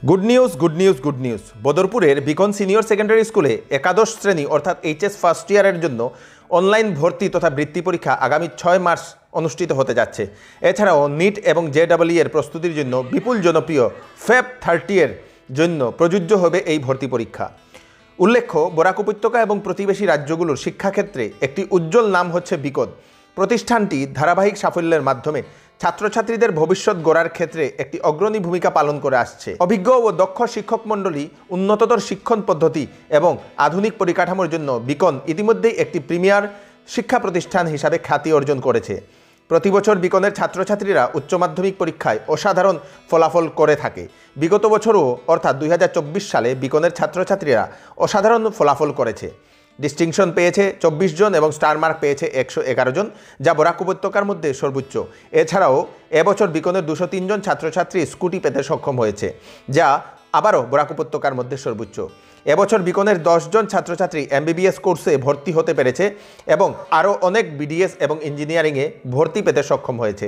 Good news good news good news বদরপুরের Beacon senior secondary স্কুলে একাদশ শ্রেণী অর্থাৎ এইচএস ফার্স্ট ইয়ারের জন্য অনলাইন ভর্তি তথা বৃত্তি পরীক্ষা আগামী 6 মার্চ অনুষ্ঠিত হতে যাচ্ছে। এছাড়াও নিট এবং জেডব্লিউ এর প্রস্তুতির জন্য বিপুল জনপ্রিয় ফেব 30 এর জন্য প্রযোজ্য হবে এই ভর্তি পরীক্ষা। উল্লেখ্য, বরাক উপত্যকা এবং প্রতিবেশী রাজ্যগুলোর শিক্ষাক্ষেত্রে একটি উজ্জ্বল নাম হচ্ছে বিকন। প্রতিষ্ঠানটি ধারাবাহিক সাফল্যের মাধ্যমে ছাত্রছাত্রীদের ভবিষ্যৎ গড়ার ক্ষেত্রে একটি অগ্রণী ভূমিকা পালন করে আসছে। অভিজ্ঞ ও দক্ষ শিক্ষক মণ্ডলী, উন্নততর শিক্ষণ পদ্ধতি এবং আধুনিক পরিকাঠামোর জন্য বিকন ইতিমধ্যেই একটি প্রিমিয়ার শিক্ষা প্রতিষ্ঠান হিসাবে খ্যাতি অর্জন করেছে। প্রতি বছর বিকনের ছাত্রছাত্রীরা উচ্চ মাধ্যমিক পরীক্ষায় অসাধারণ ফলাফল করে থাকে। বিগত বছরও অর্থাৎ 2024 সালে বিকনের ছাত্রছাত্রীরা অসাধারণ ফলাফল করেছে। ডিস্টিংশন পেয়েছে 24 জন এবং স্টার মার্ক পেয়েছে 111 জন, যা বরাক উপত্যকার মধ্যে সর্বোচ্চ। এছাড়াও এবছর বিকনের 203 জন ছাত্রছাত্রী স্কুটি পেতে সক্ষম হয়েছে, যা আবারও বরাক উপত্যকার মধ্যে সর্বোচ্চ। এবছর বিকনের 10 জন ছাত্রছাত্রী এমবিবিএস কোর্সে ভর্তি হতে পেরেছে এবং আরও অনেক বিডিএস এবং ইঞ্জিনিয়ারিংয়ে ভর্তি পেতে সক্ষম হয়েছে।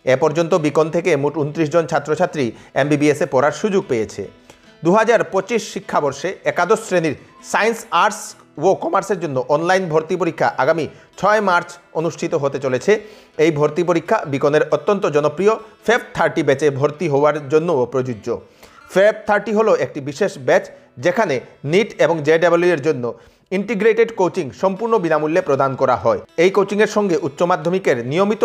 এ পর্যন্ত বিকন থেকে মোট 29 জন ছাত্রছাত্রী এমবিবিএসে পড়ার সুযোগ পেয়েছে। 2025 শিক্ষাবর্ষে একাদশ শ্রেণীর সায়েন্স, আর্টস ও কমার্সের জন্য অনলাইন ভর্তি পরীক্ষা আগামী 6 মার্চ অনুষ্ঠিত হতে চলেছে। এই ভর্তি পরীক্ষা বিকনের অত্যন্ত জনপ্রিয় ফেব 30 ব্যাচে ভর্তি হওয়ার জন্যও প্রযোজ্য। ফেব 30 হলো একটি বিশেষ ব্যাচ যেখানে নিট এবং জেডব্লিউ এর জন্য ইন্টিগ্রেটেড কোচিং সম্পূর্ণ বিনামূল্যে প্রদান করা হয়। এই কোচিংয়ের সঙ্গে উচ্চ মাধ্যমিকের নিয়মিত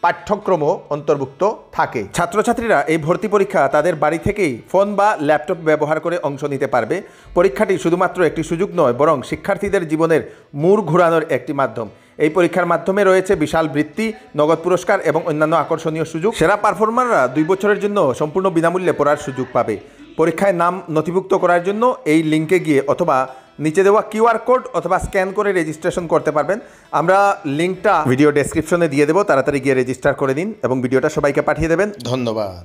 পাঠ্যক্রমও অন্তর্ভুক্ত থাকে। ছাত্রছাত্রীরা এই ভর্তি পরীক্ষা তাদের বাড়ি থেকেই ফোন বা ল্যাপটপ ব্যবহার করে অংশ নিতে পারবে। পরীক্ষাটি শুধুমাত্র একটি সুযোগ নয়, বরং শিক্ষার্থীদের জীবনের মোড় ঘোরানোর একটি মাধ্যম। এই পরীক্ষার মাধ্যমে রয়েছে বিশাল বৃত্তি, নগদ পুরস্কার এবং অন্যান্য আকর্ষণীয় সুযোগ। সেরা পারফর্মাররা 2 বছরের জন্য সম্পূর্ণ বিনামূল্যে পড়ার সুযোগ পাবে। পরীক্ষায় নাম নথিভুক্ত করার জন্য এই লিঙ্কে গিয়ে অথবা নিচে দেওয়া কিউআর কোড অথবা স্ক্যান করে রেজিস্ট্রেশন করতে পারবেন। আমরা লিঙ্কটা ভিডিও ডেসক্রিপশনে দিয়ে দেবো, তাড়াতাড়ি গিয়ে রেজিস্টার করে দিন এবং ভিডিওটা সবাইকে পাঠিয়ে দেবেন। ধন্যবাদ।